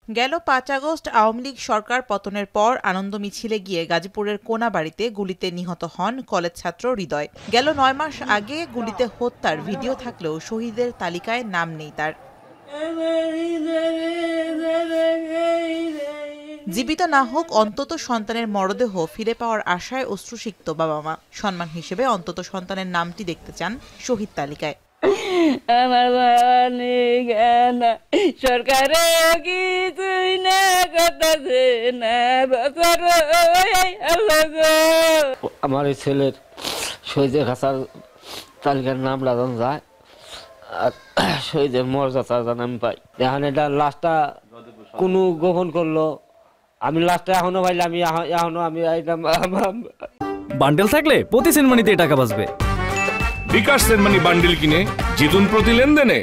গেল ৫ আগস্ট আওয়ামী লীগ সরকার পতনের পর আনন্দ মিছিলে গিয়ে গাজীপুরের কোনাবাড়িতে গুলিতে নিহত হন কলেজ ছাত্র হৃদয়। গেল ৯ মাস আগে গুলিতে হত্যার ভিডিও থাকলেও শহীদের তালিকায় নাম নেই তার। জীবিত না হোক, অন্তত সন্তানের মরদেহ ফিরে পাওয়ার আশায় অশ্রুসিক্ত বাবা মা। সম্মান হিসেবে অন্তত সন্তানের নামটি দেখতে চান শহীদ তালিকায়। আমার সরকারে কিছুই না করতেছে না, আমার এই ছেলের শহীদের খাসার তালিকার নাম লাগানো যায় আর শহীদের মর্যাদা যেন আমি পাই। এখন এটা লাশটা কোনো গোপন করলো, আমি লাশটা এখনো পাইলে আমি এখনো আমি বান্ডেল থাকলে প্রতি সেনমানিতে টাকা বাঁচবে। বিকাশ সেনমানি বান্ডেল কিনে জিতুন প্রতি লেনদেনে।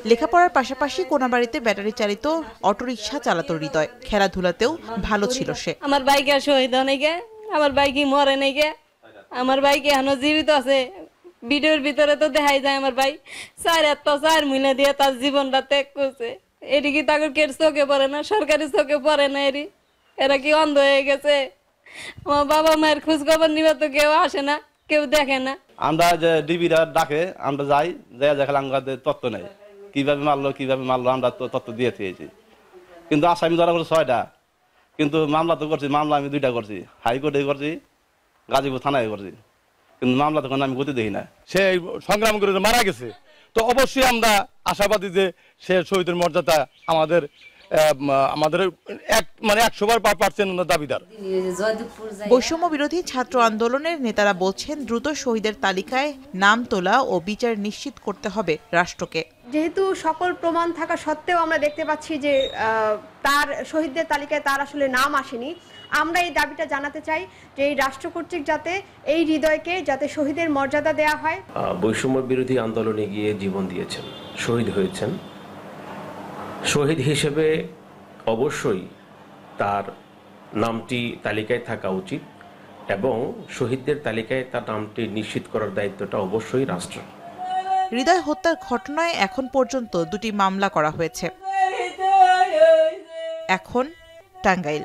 লেখাপড়ার পাশাপাশি কোনাবাড়িতে ব্যাটারি চালিত অটোরিকশা চালাতো হৃদয়। খেলাধুলাতেও ভালো ছিল সে। আমার বাইকে শহীদ নেই গে, আমার বাইকে মরে নেই গে, আমার বাইকে এখনো জীবিত আছে। ভিডিওর ভিতরে তো দেখাই যায় আমার ভাই 4 মহিলা দিয়ে তার জীবনটা ত্যাগ করছে। এটি কি তাকে কের চোখে পড়ে না? সরকারি চোখে পড়ে না? এরা কি অন্ধ হয়ে গেছে? আমার বাবা মায়ের খোঁজ খবর নিবে তো কেউ আসে না, কেউ দেখে না। আমরা যে ডিবিরা ডাকে আমরা যাই, দেখালে আমাদের তথ্য নেই, কিভাবে মারলো আমরা তথ্য দিয়ে দিয়েছি। কিন্তু আসামি ধরা করছে 6টা, কিন্তু মামলা তো করছি, মামলা আমি 2টা করছি, হাইকোর্টে করছি, গাজীপুর থানায় করছি, কিন্তু মামলা তখন আমি গতি দেখি না। সে সংগ্রাম করে মারা গেছে, তো অবশ্যই আমরা আশাবাদী যে সে শহীদের মর্যাদা আমাদের 100% দাবিদার। বৈষম্য বিরোধী ছাত্র আন্দোলনের নেতারা বলছেন, দ্রুত শহীদের তালিকায় নাম তোলা ও বিচার নিশ্চিত করতে হবে রাষ্ট্রকে। যেহেতু সকল প্রমাণ থাকা সত্ত্বেও আমরা দেখতে পাচ্ছি যে তার শহীদদের তালিকায় তার আসলে নাম আসেনি, আমরা এই দাবিটা জানাতে চাই যে এই রাষ্ট্র কর্তৃক যাতে এই হৃদয়কে যাতে শহীদের মর্যাদা দেয়া হয়। বৈষম্য বিরোধী আন্দোলনে গিয়ে জীবন দিয়েছেন, শহীদ হয়েছেন। শহীদ হিসেবে অবশ্যই তার নামটি তালিকায় থাকা উচিত এবং শহীদদের তালিকায় তার নামটি নিশ্চিত করার দায়িত্বটা অবশ্যই রাষ্ট্র। হৃদয় হত্যার ঘটনায় এখন পর্যন্ত 2টি মামলা করা হয়েছে। এখন টাঙ্গাইল।